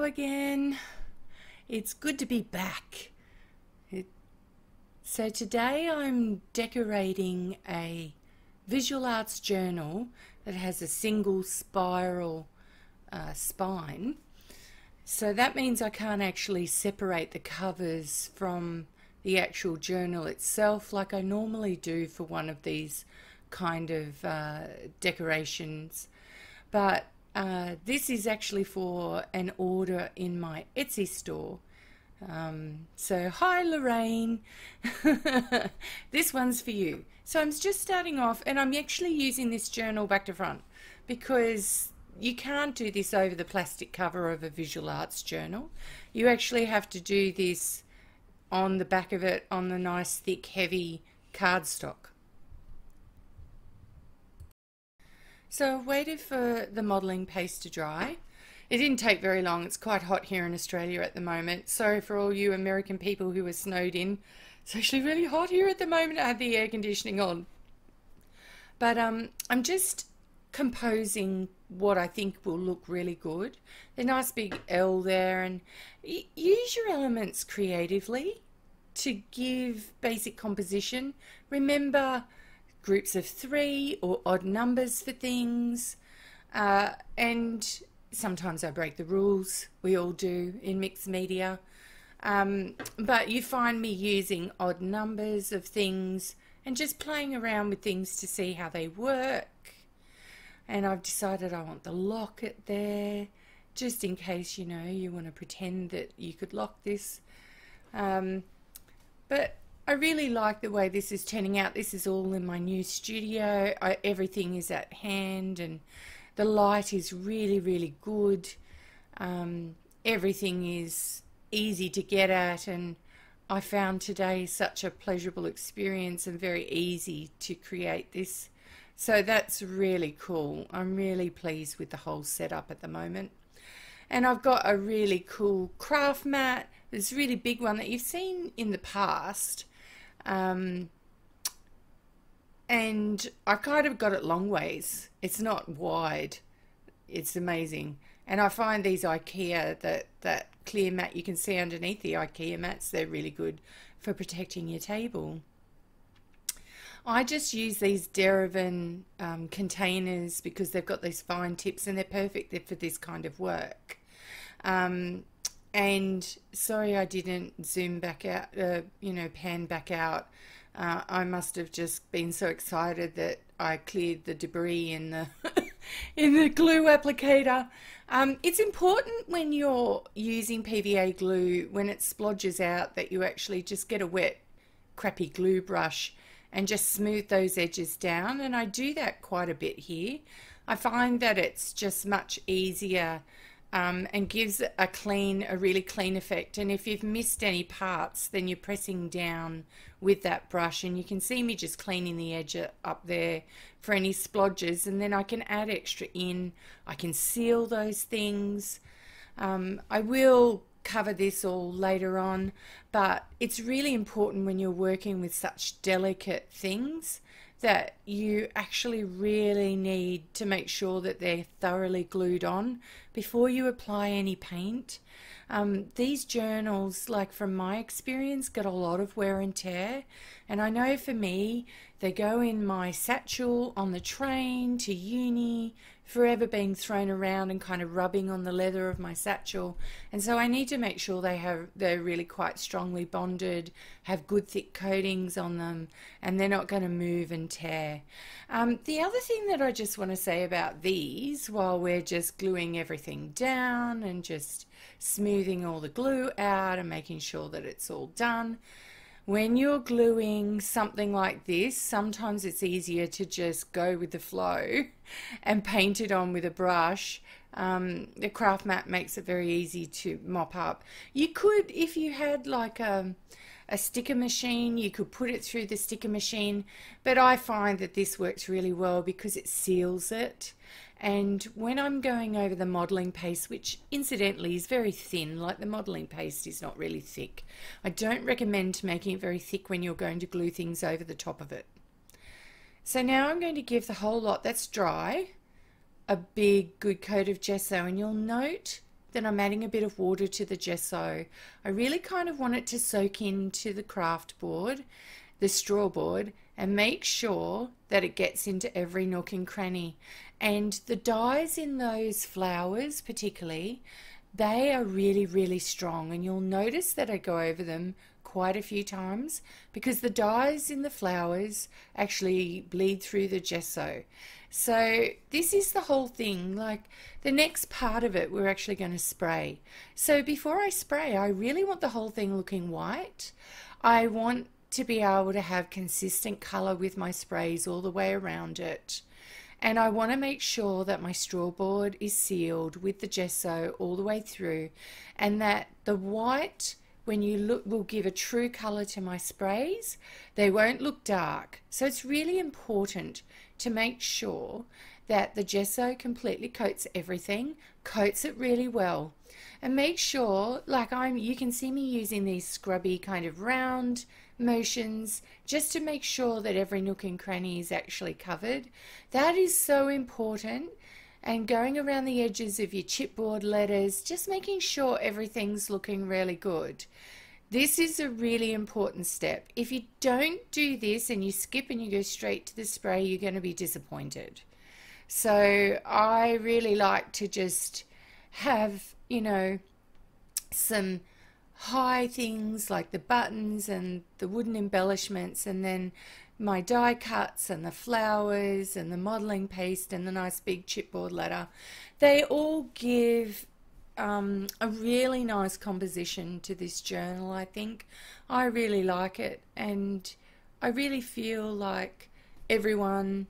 again. It's good to be back. So today I'm decorating a visual arts journal that has a single spiral spine. So that means I can't actually separate the covers from the actual journal itself like I normally do for one of these kind of decorations. But this is actually for an order in my Etsy store. So hi Lorraine, this one's for you. So I'm just starting off, and I'm actually using this journal back to front because you can't do this over the plastic cover of a visual arts journal. You actually have to do this on the back of it on the nice thick heavy cardstock. So I've waited for the modelling paste to dry. It didn't take very long. It's quite hot here in Australia at the moment. Sorry for all you American people who are snowed in. It's actually really hot here at the moment. I had the air conditioning on. But I'm just composing what I think will look really good. The nice big L there, and use your elements creatively to give basic composition. Remember groups of 3 or odd numbers for things, and sometimes I break the rules. We all do in mixed media. But you find me using odd numbers of things and just playing around with things to see how they work. And I've decided I want the locket there, just in case, you know, you want to pretend that you could lock this. But I really like the way this is turning out. This is all in my new studio. Everything is at hand, and the light is really, really good. Everything is easy to get at, and I found today such a pleasurable experience and very easy to create this. So that's really cool. I'm really pleased with the whole setup at the moment. And I've got a really cool craft mat. This really big one that you've seen in the past. And I kind of got it long ways. It's not wide. It's amazing. And I find these IKEA, that clear mat you can see underneath the IKEA mats, they're really good for protecting your table. I just use these Derivan containers because they've got these fine tips and they're perfect for this kind of work. And sorry I didn't zoom back out, pan back out. I must have just been so excited that I cleared the debris in the in the glue applicator. It's important when you're using PVA glue, when it splodges out, that you actually just get a wet, crappy glue brush and just smooth those edges down. And I do that quite a bit here. I find that it's just much easier and gives a really clean effect. And if you've missed any parts, then you're pressing down with that brush, and you can see me just cleaning the edge up there for any splodges, and then I can add extra in. I can seal those things. I will cover this all later on, but it's really important when you're working with such delicate things that you actually really need to make sure that they're thoroughly glued on before you apply any paint. These journals, like from my experience, get a lot of wear and tear, and I know for me they go in my satchel on the train to uni, forever being thrown around and kind of rubbing on the leather of my satchel. And so I need to make sure they're really quite strongly bonded, have good thick coatings on them, and they're not going to move and tear. The other thing that I just want to say about these, while we're just gluing everything down and just smoothing all the glue out and making sure that it's all done, when you're gluing something like this, sometimes it's easier to just go with the flow and paint it on with a brush. The craft mat makes it very easy to mop up. You could, if you had like a sticker machine, you could put it through the sticker machine, but I find that this works really well because it seals it. And when I'm going over the modelling paste, which incidentally is very thin, like the modelling paste is not really thick, I don't recommend making it very thick when you're going to glue things over the top of it. So now I'm going to give the whole lot that's dry a big good coat of gesso, and you'll note that I'm adding a bit of water to the gesso, I really kind of want it to soak into the craft board, the straw board, and make sure that it gets into every nook and cranny. And the dyes in those flowers particularly, they are really, really strong, and you'll notice that I go over them quite a few times because the dyes in the flowers actually bleed through the gesso. So this is the whole thing. Like, the next part of it we're actually going to spray. So before I spray, I really want the whole thing looking white. I want to be able to have consistent color with my sprays all the way around it. And I want to make sure that my straw board is sealed with the gesso all the way through, and that the white, when you look, will give a true color to my sprays. They won't look dark. So it's really important to make sure that the gesso completely coats everything, coats it really well. And make sure, like you can see me using these scrubby kind of round motions just to make sure that every nook and cranny is actually covered. That is so important. And going around the edges of your chipboard letters, just making sure everything's looking really good. This is a really important step. If you don't do this and you skip and you go straight to the spray, you're going to be disappointed. So I really like to just have, you know, some high things like the buttons and the wooden embellishments, and then my die cuts and the flowers and the modeling paste and the nice big chipboard letter. They all give a really nice composition to this journal, I think. I really like it, and I really feel like everyone,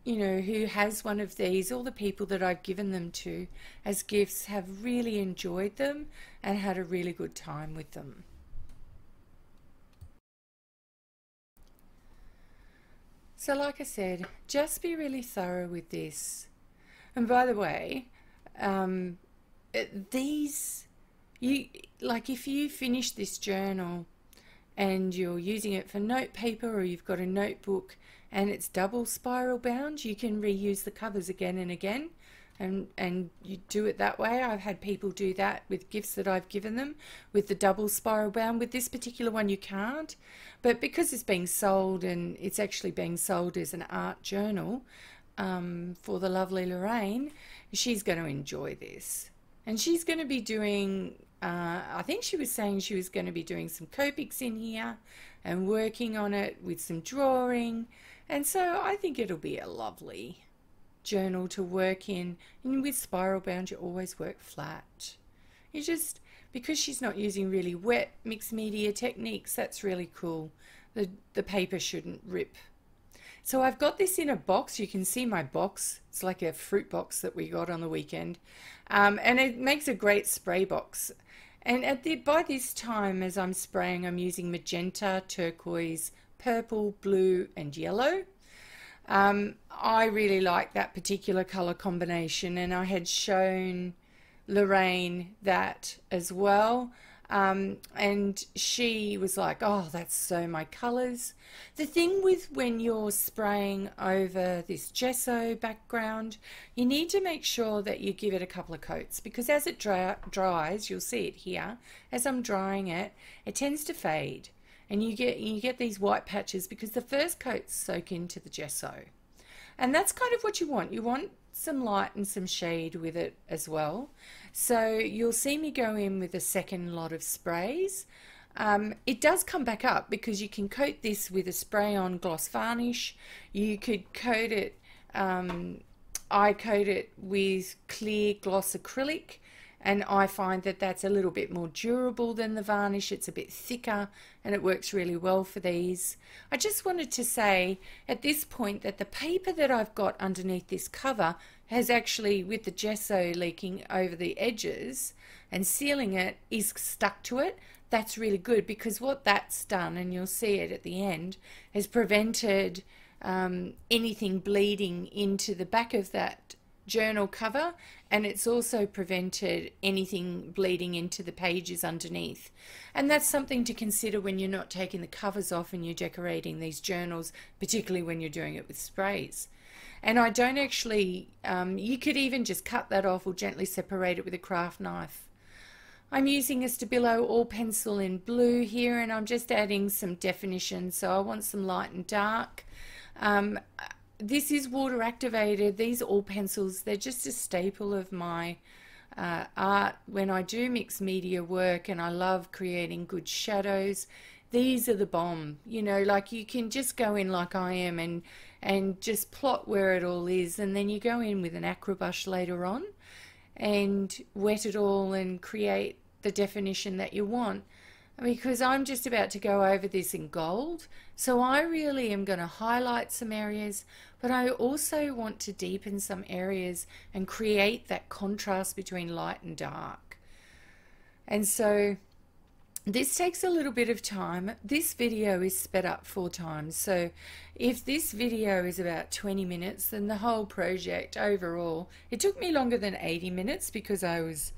you know, who has one of these, all the people that I've given them to as gifts, have really enjoyed them and had a really good time with them. So like I said, just be really thorough with this. And by the way, if you finish this journal and you're using it for note paper, or you've got a notebook and it's double spiral bound, you can reuse the covers again and again, and you do it that way. I've had people do that with gifts that I've given them with the double spiral bound. With this particular one you can't, but because it's being sold, and it's actually being sold as an art journal for the lovely Lorraine, she's going to enjoy this. And she's going to be doing, I think she was saying she was going to be doing some Copics in here and working on it with some drawing. And so I think it'll be a lovely journal to work in. And with spiral bound, you always work flat. You just, because she's not using really wet mixed media techniques, that's really cool. The paper shouldn't rip. So I've got this in a box. You can see my box. It's like a fruit box that we got on the weekend. And it makes a great spray box. And by this time, as I'm spraying, I'm using magenta, turquoise, purple, blue, and yellow. I really like that particular color combination, and I had shown Lorraine that as well. And she was like, oh, that's so my colors. The thing with when you're spraying over this gesso background, you need to make sure that you give it a couple of coats, because as it dries, you'll see it here, as I'm drying it, it tends to fade, and you get these white patches because the first coats soak into the gesso. And that's kind of what you want. You want some light and some shade with it as well. So you'll see me go in with a second lot of sprays. It does come back up because you can coat this with a spray-on gloss varnish. You could coat it, I coat it with clear gloss acrylic, and I find that that's a little bit more durable than the varnish. It's a bit thicker and it works really well for these. I just wanted to say at this point that the paper that I've got underneath this cover has actually, with the gesso leaking over the edges and sealing it, is stuck to it. That's really good, because what that's done, and you'll see it at the end, has prevented anything bleeding into the back of that journal cover, and it's also prevented anything bleeding into the pages underneath. And that's something to consider when you're not taking the covers off and you're decorating these journals, particularly when you're doing it with sprays. And I don't actually, you could even just cut that off or gently separate it with a craft knife. I'm using a Stabilo all pencil in blue here, and I'm just adding some definition. So I want some light and dark. This is water activated. These all pencils, they're just a staple of my art when I do mixed media work, and I love creating good shadows. These are the bomb, you know, like you can just go in like I am and just plot where it all is, and then you go in with an acrobush later on and wet it all and create the definition that you want. Because I'm just about to go over this in gold, so I really am going to highlight some areas, but I also want to deepen some areas and create that contrast between light and dark. And so this takes a little bit of time. This video is sped up 4 times, so if this video is about 20 minutes, then the whole project overall, it took me longer than 80 minutes because I was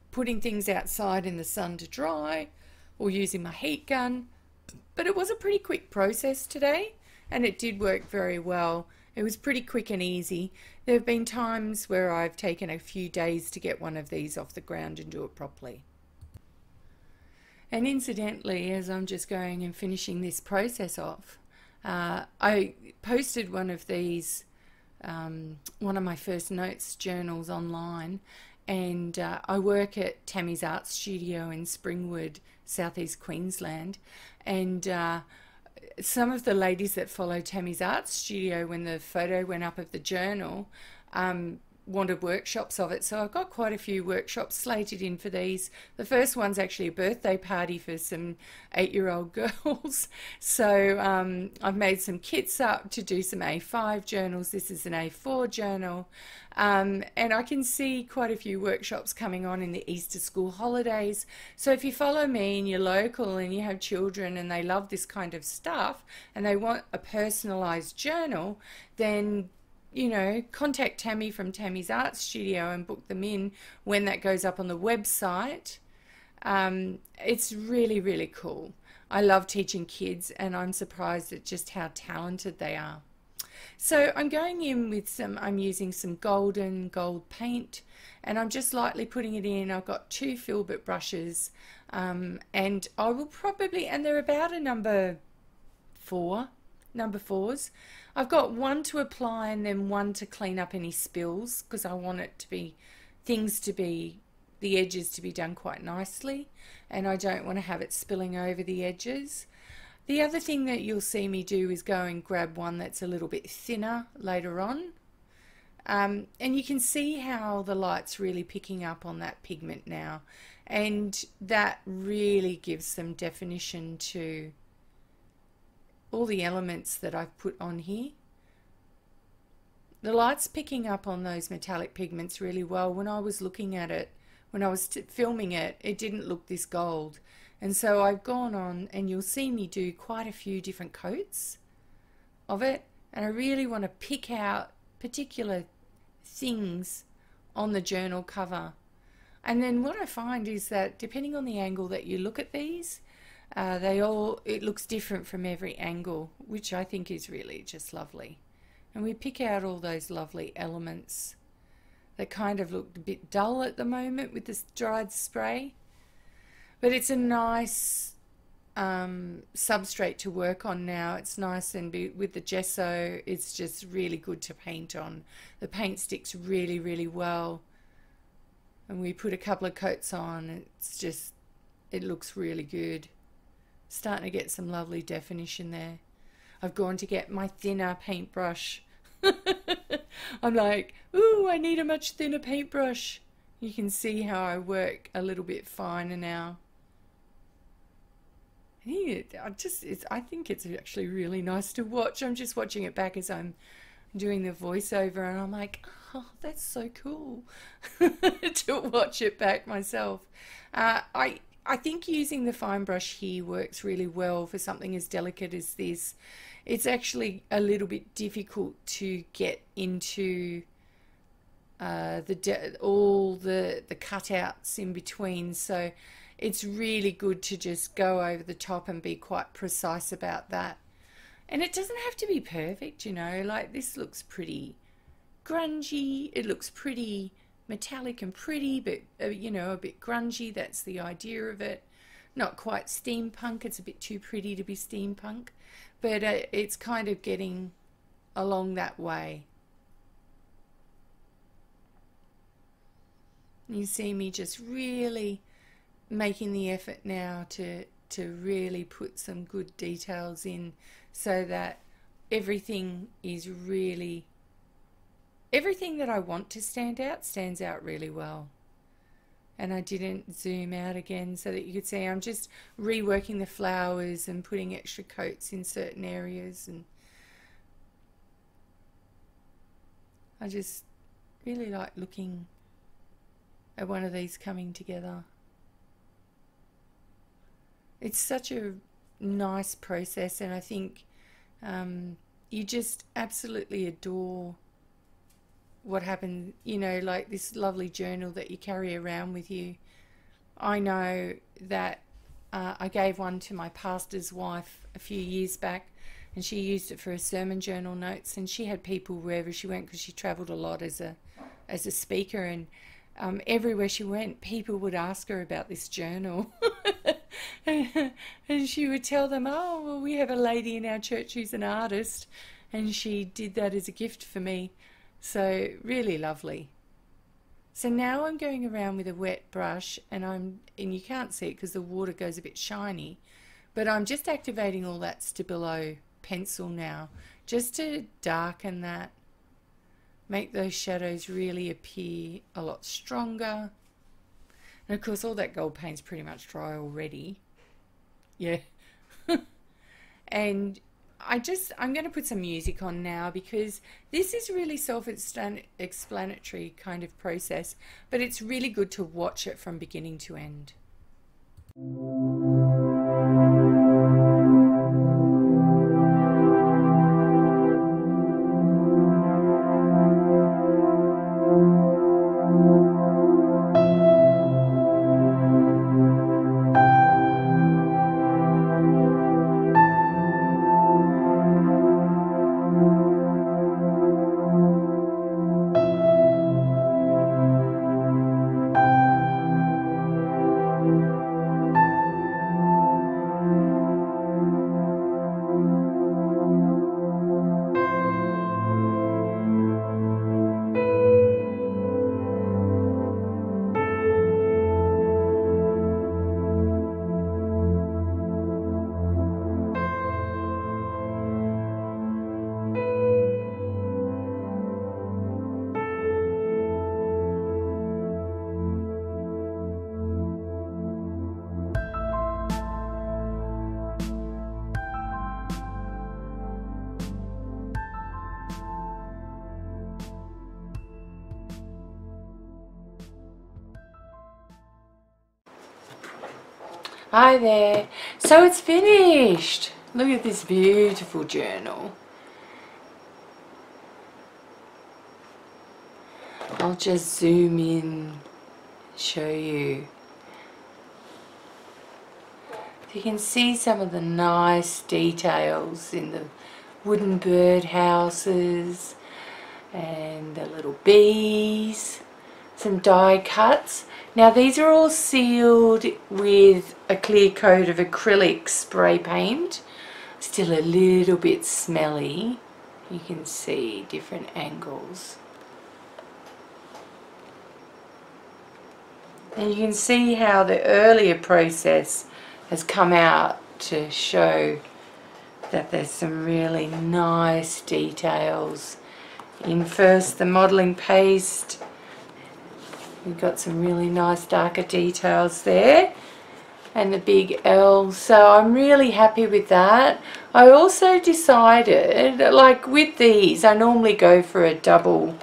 putting things outside in the sun to dry or using my heat gun. But it was a pretty quick process today, and it did work very well. It was pretty quick and easy. There have been times where I've taken a few days to get one of these off the ground and do it properly. And incidentally, as I'm just going and finishing this process off, I posted one of these, one of my first notes journals online, and I work at Tammy's Art Studio in Springwood, southeast Queensland, and some of the ladies that follow Tammy's Art Studio, when the photo went up of the journal, wanted workshops of it, so I've got quite a few workshops slated in for these. The first one's actually a birthday party for some 8-year-old girls, so I've made some kits up to do some A5 journals. This is an A4 journal, and I can see quite a few workshops coming on in the Easter school holidays. So if you follow me and you're local and you have children and they love this kind of stuff and they want a personalized journal, then you know, contact Tammy from Tammy's Art Studio and book them in when that goes up on the website. It's really, really cool. I love teaching kids, and I'm surprised at just how talented they are. So I'm going in with some, I'm using some golden gold paint, and I'm just lightly putting it in. I've got 2 filbert brushes, and I will probably, and they're about a number 4s. I've got 1 to apply and then 1 to clean up any spills, because I want it to be, the edges to be done quite nicely, and I don't want to have it spilling over the edges. The other thing that you'll see me do is go and grab one that's a little bit thinner later on, and you can see how the light's really picking up on that pigment now, and that really gives some definition to all the elements that I've put on here. The light's picking up on those metallic pigments really well. When I was looking at it, when I was filming it, it didn't look this gold. And so I've gone on, and you'll see me do quite a few different coats of it. And I really want to pick out particular things on the journal cover. And then what I find is that depending on the angle that you look at these, it looks different from every angle, which I think is really just lovely. And we pick out all those lovely elements that kind of look a bit dull at the moment with this dried spray, but it's a nice substrate to work on now. It's nice, and with the gesso, it's just really good to paint on. The paint sticks really, really well, and we put a couple of coats on. It looks really good. Starting to get some lovely definition there. I've gone to get my thinner paintbrush. I'm like, ooh, I need a much thinner paintbrush. You can see how I work a little bit finer now. I think it's actually really nice to watch. I'm just watching it back as I'm doing the voiceover, and I'm like, oh, that's so cool to watch it back myself. I think using the fine brush here works really well for something as delicate as this. It's actually a little bit difficult to get into all the cutouts in between, so it's really good to just go over the top and be quite precise about that. And it doesn't have to be perfect, you know, like this looks pretty grungy, it looks pretty metallic and pretty, but you know, a bit grungy. That's the idea of it. Not quite steampunk, it's a bit too pretty to be steampunk, but it's kind of getting along that way. You see me just really making the effort now to really put some good details in, so that everything is really, everything that I want to stand out stands out really well. And I didn't zoom out again so that you could see I'm just reworking the flowers and putting extra coats in certain areas, and I just really like looking at one of these coming together. It's such a nice process, and I think you just absolutely adore what happened, you know, like this lovely journal that you carry around with you. I know that I gave one to my pastor's wife a few years back, and she used it for her sermon journal notes, and she had people wherever she went, because she travelled a lot as a speaker, and everywhere she went, people would ask her about this journal. And she would tell them, oh, well, we have a lady in our church who's an artist, and she did that as a gift for me. So really lovely. So now I'm going around with a wet brush, and you can't see it because the water goes a bit shiny, but I'm just activating all that Stabilo pencil now, just to darken that, make those shadows really appear a lot stronger. And of course all that gold paint's pretty much dry already. Yeah. And I'm going to put some music on now, because this is really self-explanatory kind of process, but it's really good to watch it from beginning to end. Hi there. So it's finished. Look at this beautiful journal. I'll just zoom in, show you. You can see some of the nice details in the wooden bird houses and the little bees, some die cuts. Now these are all sealed with a clear coat of acrylic spray paint. Still a little bit smelly. You can see different angles. And you can see how the earlier process has come out to show that there's some really nice details. In first the modelling paste, we've got some really nice darker details there, and the big L, so I'm really happy with that. I also decided, like with these, I normally go for a double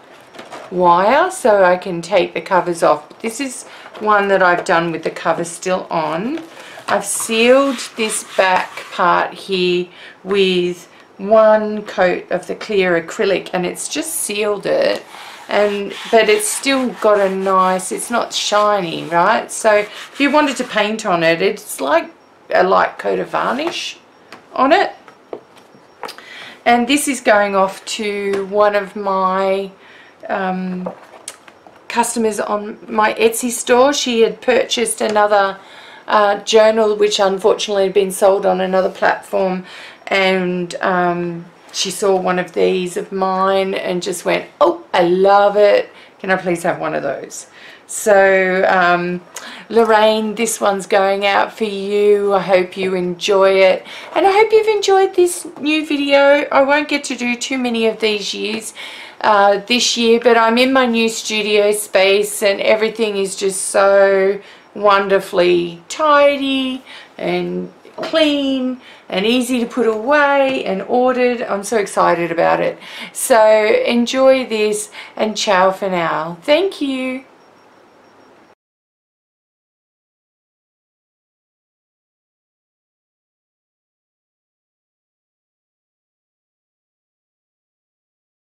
wire so I can take the covers off. But this is one that I've done with the cover still on. I've sealed this back part here with one coat of the clear acrylic, and it's just sealed it, but it's still got a nice, it's not shiny, right? So if you wanted to paint on it, it's like a light coat of varnish on it. And this is going off to one of my customers on my Etsy store. She had purchased another journal which unfortunately had been sold on another platform, and she saw one of these of mine and just went, oh, I love it, can I please have one of those? So Lorraine, this one's going out for you. I hope you enjoy it, and I hope you've enjoyed this new video. I won't get to do too many of these this year, but I'm in my new studio space and everything is just so wonderfully tidy and clean and easy to put away and ordered. I'm so excited about it. So enjoy this, and ciao for now. Thank you.